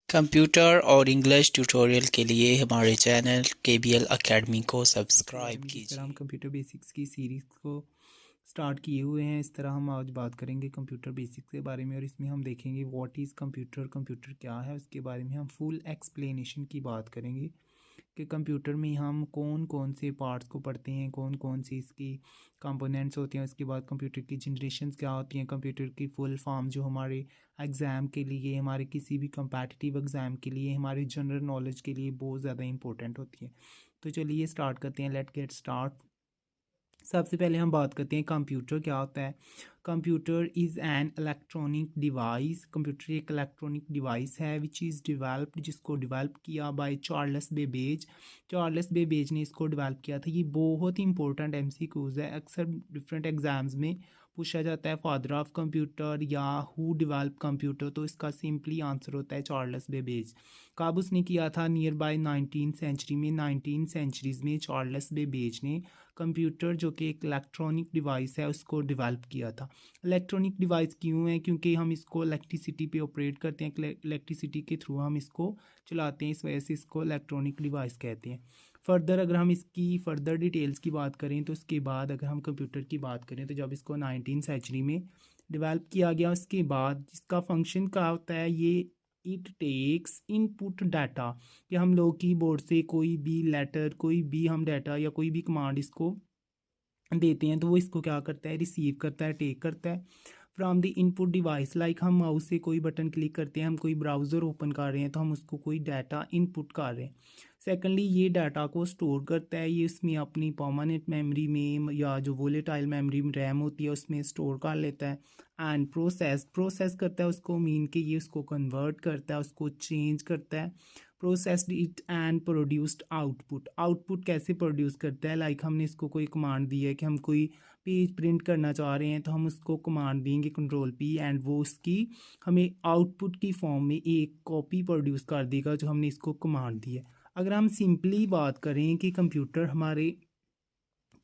Computer और English tutorial के लिए हमारे चैनल KBL अकेडमी को इस सब्सक्राइब बारे में जिस तरह हम कीजिए। कंप्यूटर बेसिक्स की सीरीज़ को स्टार्ट किए हुए हैं, इस तरह हम आज बात करेंगे कंप्यूटर बेसिक्स के बारे में। और इसमें हम देखेंगे व्हाट इज़ कंप्यूटर, कंप्यूटर क्या है, उसके बारे में हम फुल एक्सप्लेनेशन की बात करेंगे कि कंप्यूटर में हम कौन कौन से पार्ट्स को पढ़ते हैं, कौन कौन सी इसकी कंपोनेंट्स होती हैं। उसके बाद कंप्यूटर की जनरेशन्स क्या होती हैं, कंप्यूटर की फुल फॉर्म जो हमारे एग्ज़ाम के लिए, हमारे किसी भी कंपेटिटिव एग्ज़ाम के लिए, हमारे जनरल नॉलेज के लिए बहुत ज़्यादा इंपॉर्टेंट होती है। तो चलिए स्टार्ट करते हैं, लेट गेट स्टार्ट। सबसे पहले हम बात करते हैं कंप्यूटर क्या होता है। Computer is an electronic device. Computer एक इलेक्ट्रॉनिक डिवाइस है विच इज़ डिवेल्प्ड, जिसको डिवेल्प किया by Charles Babbage. Charles Babbage ने इसको डिवेल्प किया था। ये बहुत ही इंपॉर्टेंट MCQs है, अक्सर डिफरेंट एग्जाम्स में पूछा जाता है फादर ऑफ कंप्यूटर या हु डिवेल्प कंप्यूटर, तो इसका सिंपली आंसर होता है चार्ल्स बेबेज। कब उसने किया था? नियर बाय 19 सेंचुरी में। 19 सेंचुरीज़ में चार्ल्स बेबेज ने कंप्यूटर जो कि एक इलेक्ट्रॉनिक डिवाइस है उसको डेवलप किया था। इलेक्ट्रॉनिक डिवाइस क्यों है? क्योंकि हम इसको इलेक्ट्रिसिटी पे ऑपरेट करते हैं, इलेक्ट्रिसिटी के थ्रू हम इसको चलाते हैं, इस वजह से इसको इलेक्ट्रॉनिक डिवाइस कहते हैं। फर्दर अगर हम इसकी फर्दर डिटेल्स की बात करें तो उसके बाद अगर हम कंप्यूटर की बात करें तो जब इसको 19 सेंचुरी में डेवलप किया गया, उसके बाद जिसका फंक्शन क्या होता है, ये इट टेक्स इनपुट डाटा, कि हम लोग कीबोर्ड से कोई भी लेटर, कोई भी हम डाटा या कोई भी कमांड इसको देते हैं तो वो इसको क्या करता है, रिसीव करता है, टेक करता है from the input device. Like हम माउस से कोई बटन क्लिक करते हैं, हम कोई ब्राउज़र ओपन कर रहे हैं तो हम उसको कोई डाटा इनपुट कर रहे हैं। सेकेंडली ये डाटा को स्टोर करता है, ये इसमें अपनी परमानेंट मेमोरी में या जो वोलेटाइल मेमोरी में रैम होती है उसमें स्टोर कर लेता है। एंड प्रोसेस करता है उसको, मीन कि ये उसको कन्वर्ट करता है, उसको चेंज करता है। Processed it and produced output. Output कैसे प्रोड्यूस करता है? लाइक हमने इसको कोई कमांड दी है कि हम कोई पेज प्रिंट करना चाह रहे हैं तो हम उसको कमांड देंगे Ctrl+P एंड वो उसकी हमें आउटपुट की फॉर्म में एक कॉपी प्रोड्यूस कर देगा जो हमने इसको कमांड दी है। अगर हम सिंपली बात करें कि कंप्यूटर हमारे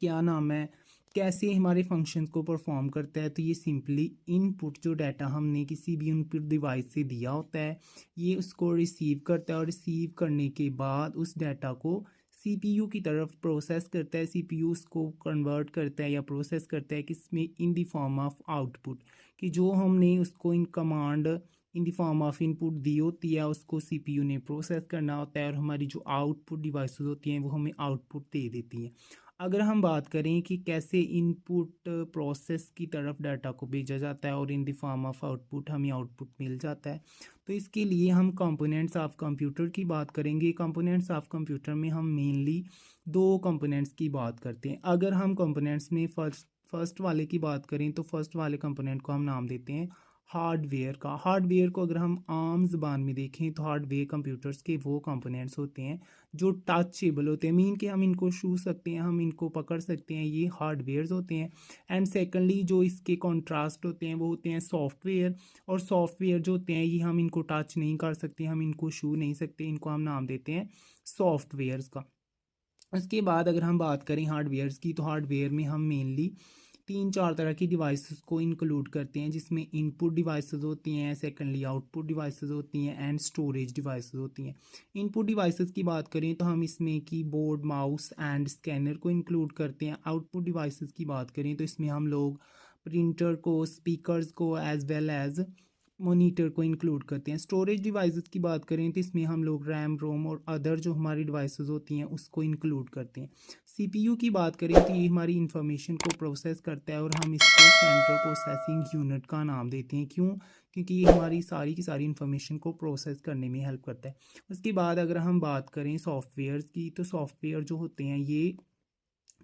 क्या नाम है, कैसे हमारे फंक्शंस को परफॉर्म करता है, तो ये सिंपली इनपुट जो डाटा हमने किसी भी इनपुट डिवाइस से दिया होता है ये उसको रिसीव करता है और रिसीव करने के बाद उस डाटा को CPU की तरफ प्रोसेस करता है। CPU उसको कन्वर्ट करता है या प्रोसेस करता है किसमें, in the form of output, कि जो हमने उसको in command in the form of input दी होती है उसको CPU ने प्रोसेस करना होता है और हमारी जो आउटपुट डिवाइसेस होती हैं वो हमें आउटपुट दे देती हैं। अगर हम बात करें कि कैसे इनपुट प्रोसेस की तरफ डाटा को भेजा जाता है और इन द फॉर्म ऑफ आउटपुट हमें आउटपुट मिल जाता है, तो इसके लिए हम कंपोनेंट्स ऑफ कंप्यूटर की बात करेंगे। कंपोनेंट्स ऑफ कंप्यूटर में हम मेनली दो कंपोनेंट्स की बात करते हैं। अगर हम कंपोनेंट्स में फर्स्ट वाले की बात करें तो फर्स्ट वाले कंपोनेंट को हम नाम देते हैं हार्डवेयर का। हार्डवेयर को अगर हम आम ज़बान में देखें तो हार्डवेयर कंप्यूटर्स के वो कंपोनेंट्स होते हैं जो टचेबल होते हैं, मीन कि हम इनको छू सकते हैं, हम इनको पकड़ सकते हैं, ये हार्डवेयर्स होते हैं। एंड सेकेंडली जो इसके कॉन्ट्रास्ट होते हैं वो होते हैं सॉफ्टवेयर। और सॉफ्टवेयर जो होते हैं ये हम इनको टच नहीं कर सकते, हम इनको छू नहीं सकते, इनको हम नाम देते हैं सॉफ्टवेयर्स का। उसके बाद अगर हम बात करें हार्डवेयर्स की तो हार्डवेयर में हम मेनली तीन चार तरह की डिवाइसेस को इंक्लूड करते हैं, जिसमें इनपुट डिवाइसेस होती हैं, सेकेंडली आउटपुट डिवाइसेस होती हैं एंड स्टोरेज डिवाइसेस होती हैं। इनपुट डिवाइसेस की बात करें तो हम इसमें कीबोर्ड, माउस एंड स्कैनर को इंक्लूड करते हैं। आउटपुट डिवाइसेस की बात करें तो इसमें हम लोग प्रिंटर को, स्पीकर्स को एज वेल एज मॉनिटर को इंक्लूड करते हैं। स्टोरेज डिवाइसेस की बात करें तो इसमें हम लोग रैम, रोम और अदर जो हमारी डिवाइसेस होती हैं उसको इंक्लूड करते हैं। CPU की बात करें तो ये हमारी इंफॉर्मेशन को प्रोसेस करता है और हम इसको सेंट्रल प्रोसेसिंग यूनिट का नाम देते हैं। क्यों? क्योंकि ये हमारी सारी की सारी इंफॉर्मेशन को प्रोसेस करने में हेल्प करता है। उसके बाद अगर हम बात करें सॉफ्टवेयर्स की तो सॉफ्टवेयर जो होते हैं ये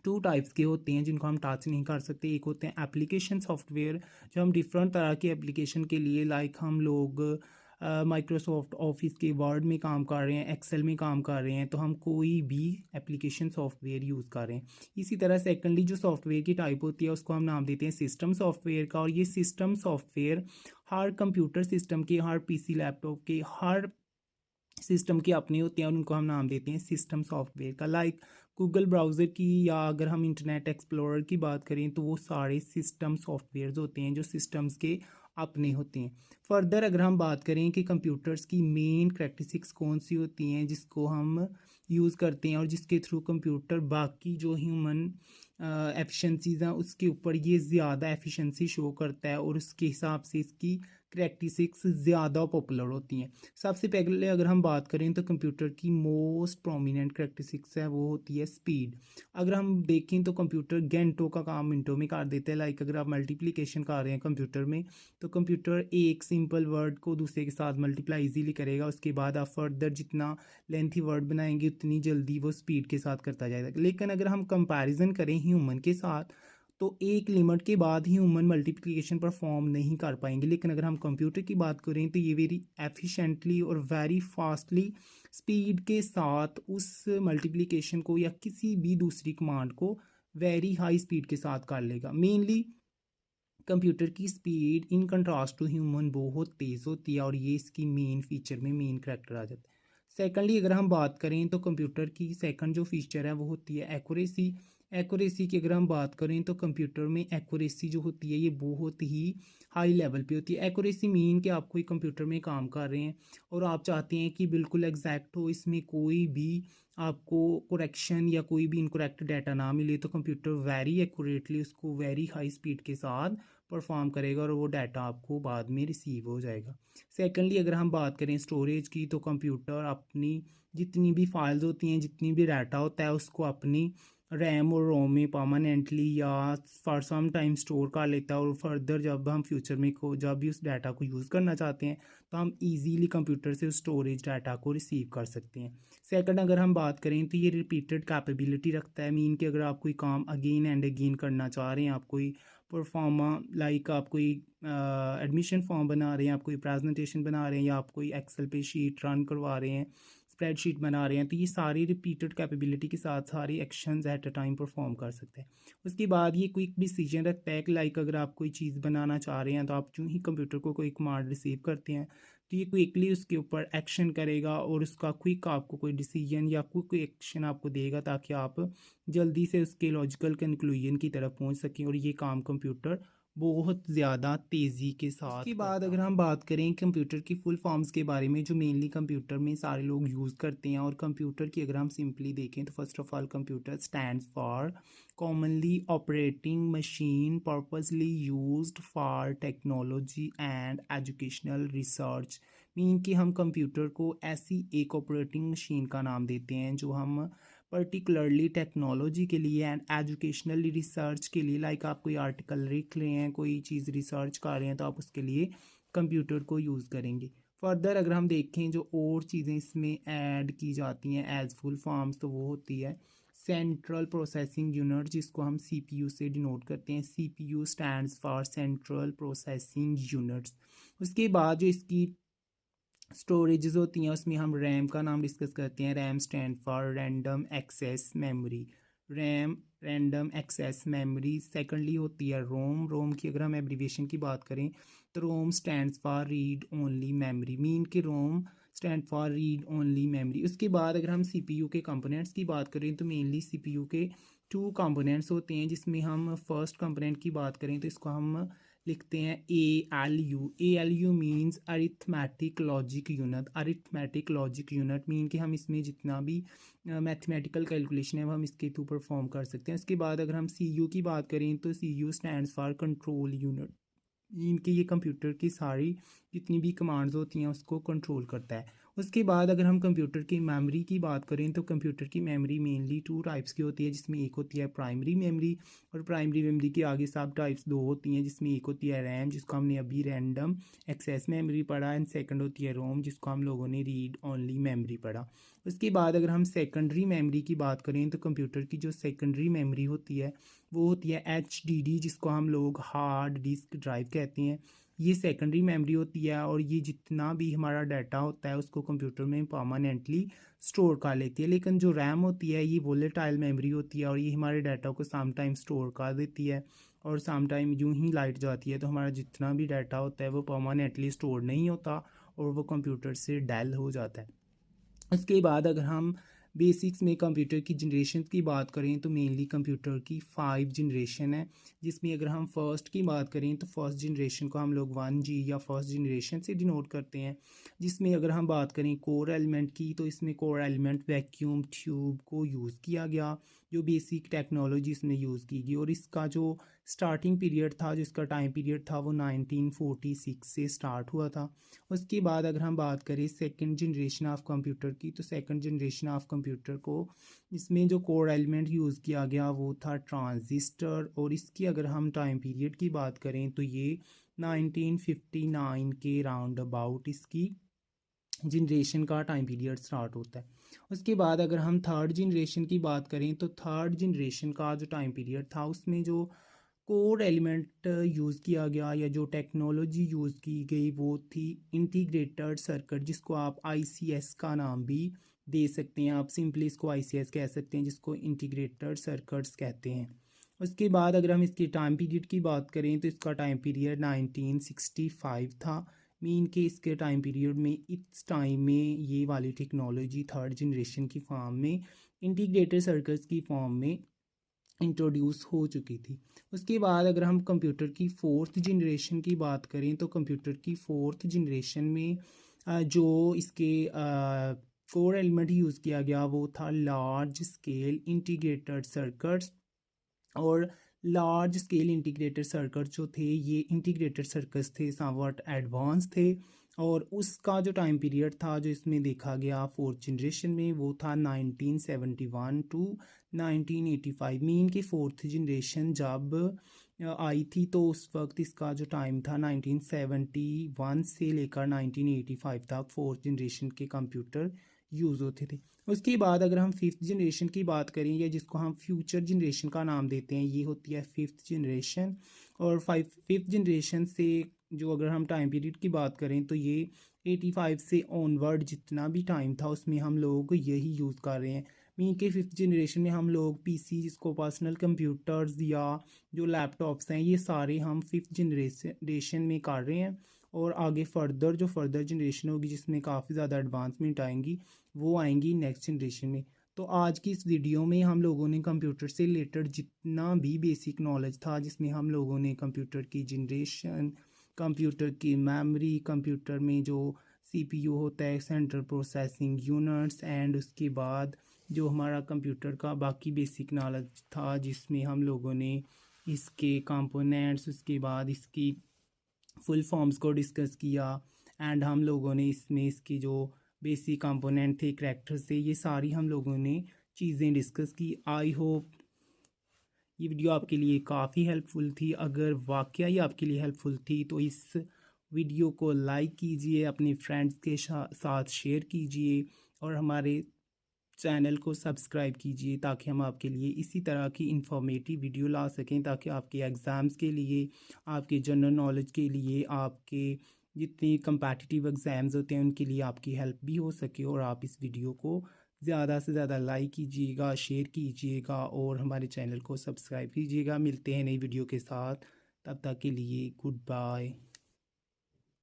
टू टाइप्स के होते हैं जिनको हम टच नहीं कर सकते। एक होते हैं एप्लीकेशन सॉफ्टवेयर, जो हम डिफरेंट तरह के एप्लीकेशन के लिए, लाइक हम लोग माइक्रोसॉफ्ट ऑफिस के वर्ड में काम कर रहे हैं, एक्सेल में काम कर रहे हैं, तो हम कोई भी एप्लीकेशन सॉफ्टवेयर यूज़ कर रहे हैं। इसी तरह सेकेंडली जो सॉफ्टवेयर की टाइप होती है उसको हम नाम देते हैं सिस्टम सॉफ्टवेयर का। और ये सिस्टम सॉफ्टवेयर हर कंप्यूटर सिस्टम के, हर PC लैपटॉप के, हर सिस्टम के अपने होते हैं और उनको हम नाम देते हैं सिस्टम सॉफ्टवेयर का। लाइक गूगल ब्राउज़र की या अगर हम इंटरनेट एक्सप्लोरर की बात करें तो वो सारे सिस्टम सॉफ्टवेयर्स होते हैं जो सिस्टम्स के अपने होते हैं। फर्दर अगर हम बात करें कि कंप्यूटर्स की मेन करैक्टरिस्टिक्स कौन सी होती हैं जिसको हम यूज़ करते हैं और जिसके थ्रू कंप्यूटर बाकी जो ह्यूमन एफिशिएंसीज़ हैं उसके ऊपर ये ज़्यादा एफिशिएंसी शो करता है और उसके हिसाब से इसकी करैक्टरिस्टिक्स ज़्यादा पॉपुलर होती हैं। सबसे पहले अगर हम बात करें तो कंप्यूटर की मोस्ट प्रोमिनेंट करैक्टरिस्टिक्स है वो होती है स्पीड। अगर हम देखें तो कंप्यूटर घंटों का काम मिनटों में कर देता है। लाइक अगर आप मल्टीप्लिकेशन कर रहे हैं कंप्यूटर में तो कंप्यूटर एक सिंपल वर्ड को दूसरे के साथ मल्टीप्लाई इजीली करेगा। उसके बाद आप फर्दर जितना लेंथी वर्ड बनाएंगे उतनी जल्दी वो स्पीड के साथ करता जाएगा। लेकिन अगर हम कंपैरिजन करें ह्यूमन के साथ तो एक लिमिट के बाद ही ह्यूमन मल्टीप्लिकेशन परफॉर्म नहीं कर पाएंगे। लेकिन अगर हम कंप्यूटर की बात करें तो ये वेरी एफिशिएंटली और वेरी फास्टली स्पीड के साथ उस मल्टीप्लिकेशन को या किसी भी दूसरी कमांड को वेरी हाई स्पीड के साथ कर लेगा। मेनली कंप्यूटर की speed in contrast to human बहुत तेज़ होती है और ये इसकी मेन फीचर में मेन करैक्टर आ जाता है। सेकेंडली अगर हम बात करें तो कंप्यूटर की सेकंड जो फीचर है वो होती है एक्यूरेसी। एक्यूरेसी की अगर हम बात करें तो कंप्यूटर में एक्यूरेसी जो होती है ये बहुत ही हाई लेवल पे होती है। एक्यूरेसी मीन कि आप कोई कंप्यूटर में काम कर रहे हैं और आप चाहते हैं कि बिल्कुल एग्जैक्ट हो, इसमें कोई भी आपको करेक्शन या कोई भी इनकरेक्ट डाटा ना मिले तो कंप्यूटर वेरी एक्यूरेटली उसको वेरी हाई स्पीड के साथ परफॉर्म करेगा और वो डाटा आपको बाद में रिसीव हो जाएगा। सेकेंडली अगर हम बात करें स्टोरेज की तो कंप्यूटर अपनी जितनी भी फाइल्स होती हैं जितनी भी डाटा होता है उसको अपनी रैम और रोम में परमानेंटली या फॉर सम टाइम स्टोर कर लेता है और फर्दर जब हम फ्यूचर में को जब भी उस डाटा को यूज़ करना चाहते हैं तो हम इजीली कंप्यूटर से उस स्टोरेज डाटा को रिसीव कर सकते हैं। सेकंड अगर हम बात करें तो ये रिपीटेड कैपेबिलिटी रखता है। मीन कि अगर आप कोई काम अगेन एंड अगेन करना चाह रहे हैं, आप कोई परफॉर्मा लाइक आप कोई एडमिशन फॉर्म बना रहे हैं, आप कोई प्रेजेंटेशन बना रहे हैं या आप कोई एक्सेल पे शीट रन करवा रहे हैं, स्प्रेडशीट बना रहे हैं, तो ये सारी रिपीटेड कैपेबिलिटी के साथ सारी actions at a time perform कर सकते हैं। उसके बाद ये क्विक डिसीजन रखता है कि लाइक अगर आप कोई चीज़ बनाना चाह रहे हैं तो आप जो ही कंप्यूटर को कोई कमांड रिसीव करते हैं तो ये क्विकली उसके ऊपर एक्शन करेगा और उसका क्विक आपको कोई डिसीजन या क्विक एक्शन आपको देगा ताकि आप जल्दी से उसके लॉजिकल कंक्लूजन की तरफ पहुंच सकें और ये काम कंप्यूटर बहुत ज़्यादा तेज़ी के साथ। उसके बाद अगर हम बात करें कंप्यूटर की फुल फॉर्म्स के बारे में जो मेनली कंप्यूटर में सारे लोग यूज़ करते हैं और कंप्यूटर की अगर हम सिंपली देखें तो first of all computer stands for commonly operating machine purposely used for technology and educational research. Mean कि हम कंप्यूटर को ऐसी एक ऑपरेटिंग मशीन का नाम देते हैं जो हम पर्टिकुलरली टेक्नोलॉजी के लिए एंड एजुकेशनल रिसर्च के लिए लाइक आप कोई आर्टिकल लिख रहे हैं, कोई चीज़ रिसर्च कर रहे हैं तो आप उसके लिए कंप्यूटर को यूज़ करेंगे। फर्दर अगर हम देखें जो और चीज़ें इसमें ऐड की जाती हैं एज फुल फॉर्म्स तो वो होती है सेंट्रल प्रोसेसिंग यूनिट जिसको हम सीपीयू से डिनोट करते हैं। CPU stands for central processing units. उसके बाद जो इसकी स्टोरेजेस होती हैं उसमें हम रैम का नाम डिस्कस करते हैं। RAM stand for random access memory. RAM random access memory. Secondly होती है रोम। रोम की अगर हम एब्रीविएशन की बात करें तो ROM stands for read only memory. Mean के ROM stand for read only memory. उसके बाद अगर हम सीपीयू के कंपोनेंट्स की बात करें तो मेनली सीपीयू के 2 कंपोनेंट्स होते हैं जिसमें हम फर्स्ट कंपोनेंट की बात करें तो इसको हम लिखते हैं ALU। ALU means arithmetic logic unit. Arithmetic logic unit mean कि हम इसमें जितना भी मैथमेटिकल कैलकुलेशन है वो हम इसके थ्रू परफॉर्म कर सकते हैं। उसके बाद अगर हम CU की बात करें तो CU stands for control unit. इनके ये कंप्यूटर की सारी जितनी भी कमांड्स होती हैं उसको कंट्रोल करता है। उसके बाद अगर हम कंप्यूटर की मेमोरी की बात करें तो कंप्यूटर की मेमोरी मेनली 2 टाइप्स की होती है जिसमें एक होती है प्राइमरी मेमोरी और प्राइमरी मेमोरी के आगे सब टाइप्स 2 होती हैं जिसमें एक होती है रैम जिसको हमने अभी रैंडम एक्सेस मेमोरी पढ़ा एंड सेकंड होती है रोम जिसको हम लोगों ने रीड ओनली मेमोरी पढ़ा। उसके बाद अगर हम सेकेंडरी मेमोरी की बात करें तो कंप्यूटर की जो सेकेंडरी मेमोरी होती है वो होती है HDD जिसको हम लोग हार्ड डिस्क ड्राइव कहते हैं। ये सेकेंडरी मेमोरी होती है और ये जितना भी हमारा डाटा होता है उसको कंप्यूटर में परमानेंटली स्टोर कर लेती है। लेकिन जो रैम होती है ये वोलेटाइल मेमोरी होती है और ये हमारे डाटा को सम टाइम स्टोर कर देती है और सम टाइम यूँ ही लाइट जाती है तो हमारा जितना भी डाटा होता है वो परमानेंटली स्टोर नहीं होता और वो कंप्यूटर से डेल हो जाता है। उसके बाद अगर हम बेसिक्स में कंप्यूटर की जनरेशन की बात करें तो मेनली कंप्यूटर की 5 जनरेशन है, जिसमें अगर हम फर्स्ट की बात करें तो फर्स्ट जनरेशन को हम लोग 1G या फर्स्ट जनरेशन से डिनोट करते हैं। जिसमें अगर हम बात करें कोर एलिमेंट की तो इसमें कोर एलिमेंट वैक्यूम ट्यूब को यूज़ किया गया, जो बेसिक टेक्नोलॉजी इसमें यूज़ की गई। और इसका जो स्टार्टिंग पीरियड था, जो इसका टाइम पीरियड था, वो 1946 से स्टार्ट हुआ था। उसके बाद अगर हम बात करें सेकंड जनरेशन ऑफ कंप्यूटर की तो सेकंड जनरेशन ऑफ कंप्यूटर को इसमें जो कोर एलिमेंट यूज़ किया गया वो था ट्रांजिस्टर। और इसकी अगर हम टाइम पीरियड की बात करें तो ये 1959 के राउंड अबाउट इसकी जनरेशन का टाइम पीरियड स्टार्ट होता है। उसके बाद अगर हम थर्ड जनरेशन की बात करें तो थर्ड जनरेशन का जो टाइम पीरियड था उसमें जो कोर एलिमेंट यूज़ किया गया या जो टेक्नोलॉजी यूज़ की गई वो थी इंटीग्रेटेड सर्किट, जिसको आप ICS का नाम भी दे सकते हैं। आप सिंपली इसको ICS कह सकते हैं, जिसको इंटीग्रेटेड सर्किट्स कहते हैं। उसके बाद अगर हम इसके टाइम पीरियड की बात करें तो इसका टाइम पीरियड 1965 था। मीन के इसके टाइम पीरियड में इस टाइम में ये वाली टेक्नोलॉजी थर्ड जनरेशन की फॉर्म में इंटीग्रेटेड सर्किट्स की फॉर्म में इंट्रोड्यूस हो चुकी थी। उसके बाद अगर हम कंप्यूटर की फोर्थ जनरेशन की बात करें तो कंप्यूटर की फोर्थ जनरेशन में जो इसके कोर एलिमेंट यूज़ किया गया वो था लार्ज स्केल इंटीग्रेटेड सर्किट्स। और लार्ज स्केल इंटीग्रेटेड सर्किट जो थे ये इंटीग्रेटेड सर्किट्स थे समवट एडवांस थे। और उसका जो टाइम पीरियड था जो इसमें देखा गया फोर्थ जनरेशन में वो था 1971 टू 1985। मीन की फोर्थ जनरेशन जब आई थी तो उस वक्त इसका जो टाइम था 1971 से लेकर 1985 तक फोर्थ जनरेशन के कंप्यूटर यूज़ होते थे। उसके बाद अगर हम फिफ्थ जनरेशन की बात करें या जिसको हम फ्यूचर जनरेशन का नाम देते हैं, ये होती है फिफ्थ जनरेशन। और फिफ्थ जनरेशन से जो अगर हम टाइम पीरियड की बात करें तो ये 85 से ऑनवर्ड जितना भी टाइम था उसमें हम लोग यही यूज़ कर रहे हैं। मीन के फिफ्थ जनरेशन में हम लोग PC जिसको पर्सनल कंप्यूटर्स या जो लैपटॉप्स हैं ये सारे हम फिफ्थ जनरेशन में कर रहे हैं। और आगे जो फर्दर जनरेशन होगी जिसमें काफ़ी ज़्यादा एडवांसमेंट आएंगी वो आएंगी नेक्स्ट जनरेशन में। तो आज की इस वीडियो में हम लोगों ने कंप्यूटर से रिलेटेड जितना भी बेसिक नॉलेज था, जिसमें हम लोगों ने कंप्यूटर की जनरेशन, कंप्यूटर की मेमोरी, कंप्यूटर में जो CPU होता है सेंट्रल प्रोसेसिंग यूनिट्स, एंड उसके बाद जो हमारा कंप्यूटर का बाकी बेसिक नॉलेज था जिसमें हम लोगों ने इसके कंपोनेंट्स, उसके बाद इसकी फुल फॉर्म्स को डिस्कस किया। एंड हम लोगों ने इसमें इसकी जो बेसिक कंपोनेंट थे, करैक्टर्स थे, ये सारी हम लोगों ने चीज़ें डिस्कस की। आई होप ये वीडियो आपके लिए काफ़ी हेल्पफुल थी। अगर वाकया ही आपके लिए हेल्पफुल थी तो इस वीडियो को लाइक कीजिए, अपने फ्रेंड्स के साथ शेयर कीजिए और हमारे चैनल को सब्सक्राइब कीजिए ताकि हम आपके लिए इसी तरह की इंफॉर्मेटिव वीडियो ला सकें, ताकि आपके एग्ज़ाम्स के लिए, आपके जनरल नॉलेज के लिए, आपके जितने कंपेटिटिव एग्ज़ाम्स होते हैं उनके लिए आपकी हेल्प भी हो सके। और आप इस वीडियो को ज़्यादा से ज़्यादा लाइक कीजिएगा, शेयर कीजिएगा और हमारे चैनल को सब्सक्राइब कीजिएगा। मिलते हैं नई वीडियो के साथ, तब तक के लिए गुड बाय।